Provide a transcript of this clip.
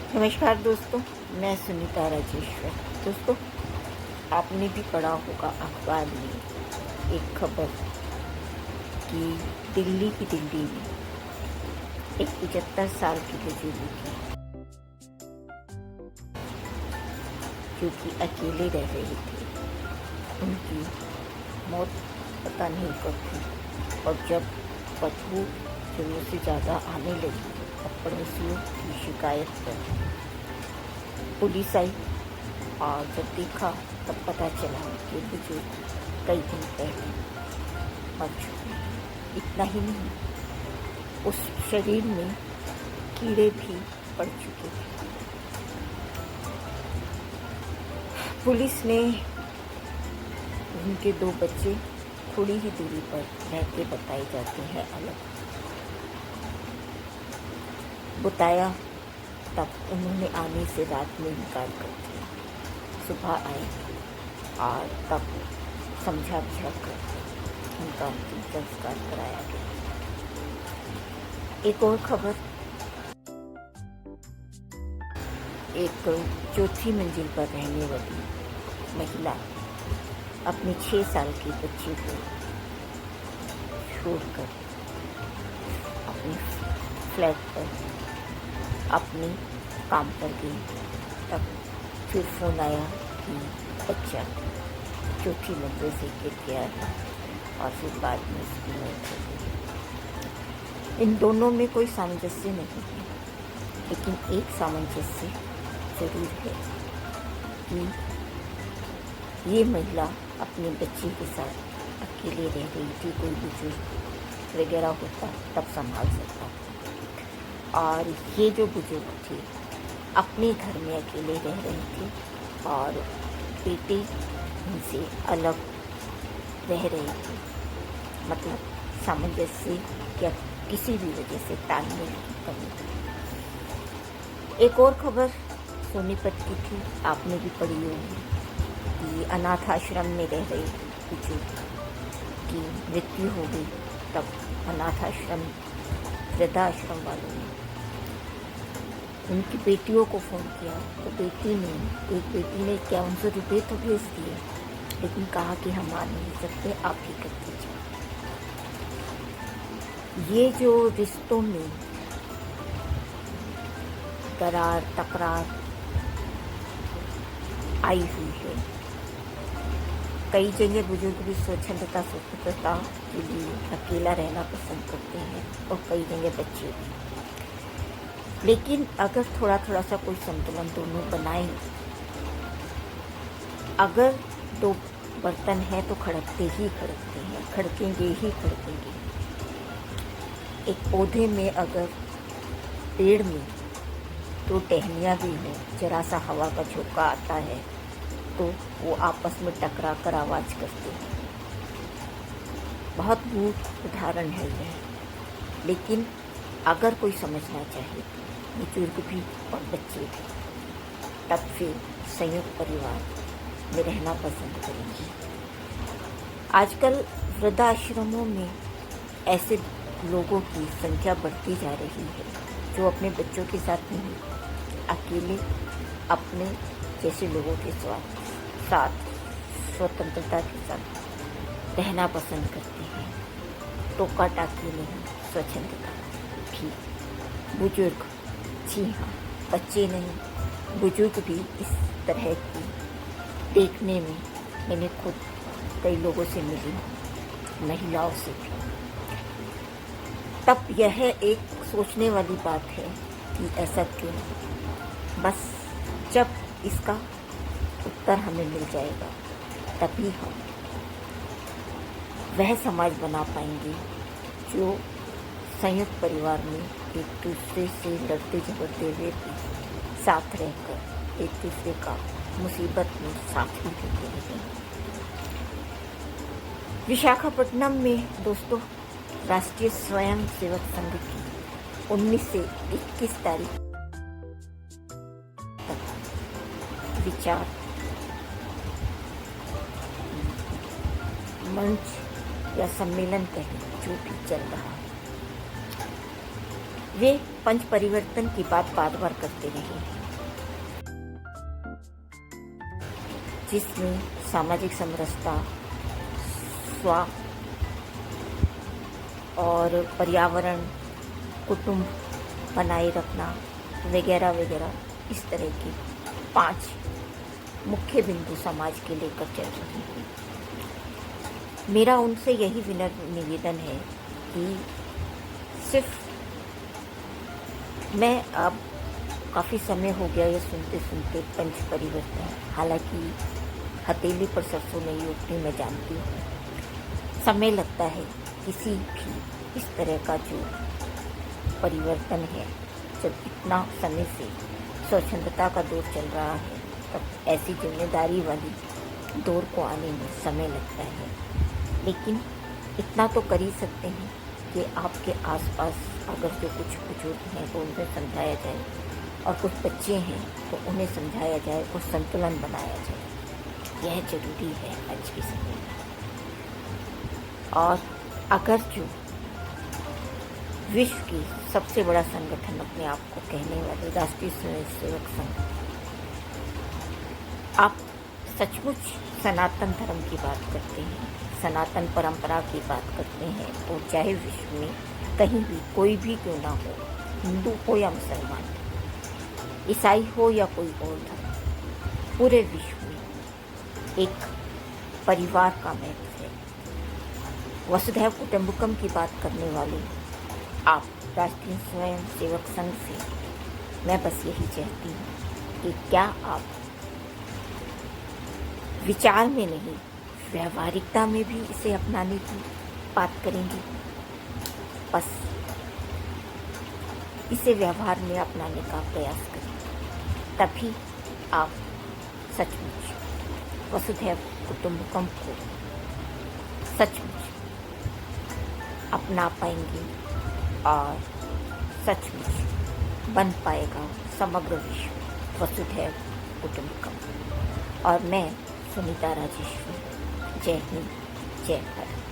नमस्कार दोस्तों, मैं सुनीता राजेश्वर। दोस्तों, आपने भी पढ़ा होगा अखबार में एक खबर कि दिल्ली में एक 75 साल की बुजुर्ग की जो कि अकेले रह रही थी, उनकी मौत पता नहीं कब थी। और जब बदबू ज़रूरत से ज़्यादा आने लगी, पड़ोसियों की शिकायत पर पुलिस आई और जब देखा तब पता चला कि बुजुर्ग कई दिन पहले मर चुके। इतना ही नहीं, उस शरीर में कीड़े भी पड़ चुके थे। पुलिस ने उनके 2 बच्चे थोड़ी ही दूरी पर रहते बताए जाते हैं अलग बताया, तब उन्होंने आने से रात में इनकार कर दिया। सुबह आए और तब समझा बुझा कर उनका अंतिम संस्कार कराया गया। एक और खबर, एक 4थी मंजिल पर रहने वाली महिला अपने 6 साल के बच्चे को छोड़कर अपने फ्लैट पर अपने काम पर गई। तब फिर फोन आया कि बच्चा 4थी मंजिल से गिर गया है और फिर बाद में उसकी मौत हो गई। इन दोनों में कोई सामंजस्य नहीं है, लेकिन एक सामंजस्य जरूर है कि ये महिला अपने बच्चे के साथ अकेले रह रही थी। कोई बुजुर्ग वगैरह होता तब संभाल सकता, और ये जो बुजुर्ग थे अपने घर में अकेले रह रहे थे और बेटे उनसे अलग रह रहे थे। मतलब सामंजस्य या किसी भी वजह से तालमेल की कमी। एक और खबर सोनीपत की थी, आपने भी पढ़ी होगी कि अनाथ आश्रम में रह रहे बुजुर्ग की मृत्यु हो गई। तब अनाथ आश्रम वृद्धाश्रम वालों ने उनकी बेटियों को फ़ोन किया, तो एक बेटी ने 5100 रुपये तो भेज दिए, लेकिन कहा कि हम आ नहीं सकते, आप ही कर दीजिए। ये जो रिश्तों में दरार तकरार आई हुई है, कई जगह बुजुर्ग भी स्वच्छंदता के लिए अकेला रहना पसंद करते हैं और कई जगह बच्चे भी। लेकिन अगर थोड़ा थोड़ा सा कोई संतुलन दोनों बनाए, अगर 2 बर्तन है तो खड़कते ही खड़कते हैं, खड़केंगे ही खड़केंगे। एक पौधे में अगर पेड़ में 2 टहनियाँ भी हो, जरा सा हवा का झोंका आता है तो वो आपस में टकरा कर आवाज़ करते हैं। बहुत मूर्ख उदाहरण है यह, लेकिन अगर कोई समझना चाहे, बुजुर्ग भी और बच्चे भी, तब फिर संयुक्त परिवार में रहना पसंद करेंगे। आजकल वृद्धाश्रमों में ऐसे लोगों की संख्या बढ़ती जा रही है जो अपने बच्चों के साथ नहीं, अकेले अपने जैसे लोगों के साथ स्वतंत्रता के साथ रहना पसंद करते हैं। टोका टाकी नहीं, स्वच्छंदता भी। बुजुर्ग, जी हाँ, बच्चे नहीं, बुजुर्ग भी इस तरह की देखने में मैंने खुद कई लोगों से मिली, महिलाओं से भी। तब यह एक सोचने वाली बात है कि ऐसा क्यों। बस जब इसका उत्तर हमें मिल जाएगा, तभी हम वह समाज बना पाएंगे जो संयुक्त परिवार में एक दूसरे से लड़ते झगड़ते हुए भी साथ रहकर एक दूसरे का मुसीबत में साथ ही देते रहें। विशाखापट्टनम में दोस्तों राष्ट्रीय स्वयं सेवक संघ की 19 से 21 तारीख तक विचार मंच या सम्मेलन कहें, जो भी चल रहा है, वे पंच परिवर्तन की बात बार बार करते रहे हैं, जिसमें सामाजिक समरसता, स्व और पर्यावरण, कुटुंब बनाए रखना वगैरह वगैरह, इस तरह की 5 मुख्य बिंदु समाज के लेकर चल रही है। मेरा उनसे यही विनम्र निवेदन है कि सिर्फ मैं अब काफ़ी समय हो गया ये सुनते सुनते पंच परिवर्तन, हालांकि हथेली पर सरसों नहीं उठती, मैं जानती हूँ। समय लगता है किसी भी इस तरह का जो परिवर्तन है, जब इतना समय से स्वच्छंदता का दौर चल रहा है, तब ऐसी जिम्मेदारी वाली दौर को आने में समय लगता है। लेकिन इतना तो कर ही सकते हैं कि आपके आसपास अगर जो कुछ बुजुर्ग हैं तो उन्हें समझाया जाए, और कुछ बच्चे हैं तो उन्हें समझाया जाए और संतुलन बनाया जाए। यह जरूरी है आज के समय में। और अगर जो विश्व की सबसे बड़ा संगठन अपने आप को कहने वाले राष्ट्रीय स्वयंसेवक संघ, आप सचमुच सनातन धर्म की बात करते हैं, सनातन परंपरा की बात करते हैं, तो चाहे विश्व में कहीं भी कोई भी क्यों ना हो, हिंदू हो या मुसलमान, ईसाई हो या कोई और धर्म, पूरे विश्व में एक परिवार का महत्व है। वसुधैव कुटुंबकम की बात करने वाले आप राष्ट्रीय स्वयंसेवक संघ से मैं बस यही चाहती हूँ कि क्या आप विचार में नहीं, व्यवहारिकता में भी इसे अपनाने की बात करेंगे। बस इसे व्यवहार में अपनाने का प्रयास करें, तभी आप सचमुच वसुधैव कुटुंबकम को सचमुच अपना पाएंगे और सचमुच बन पाएगा समग्र विश्व वसुधैव कुटुंबकम। और मैं सुनीता राजेश्वरी, जय हिंद, जय भारत।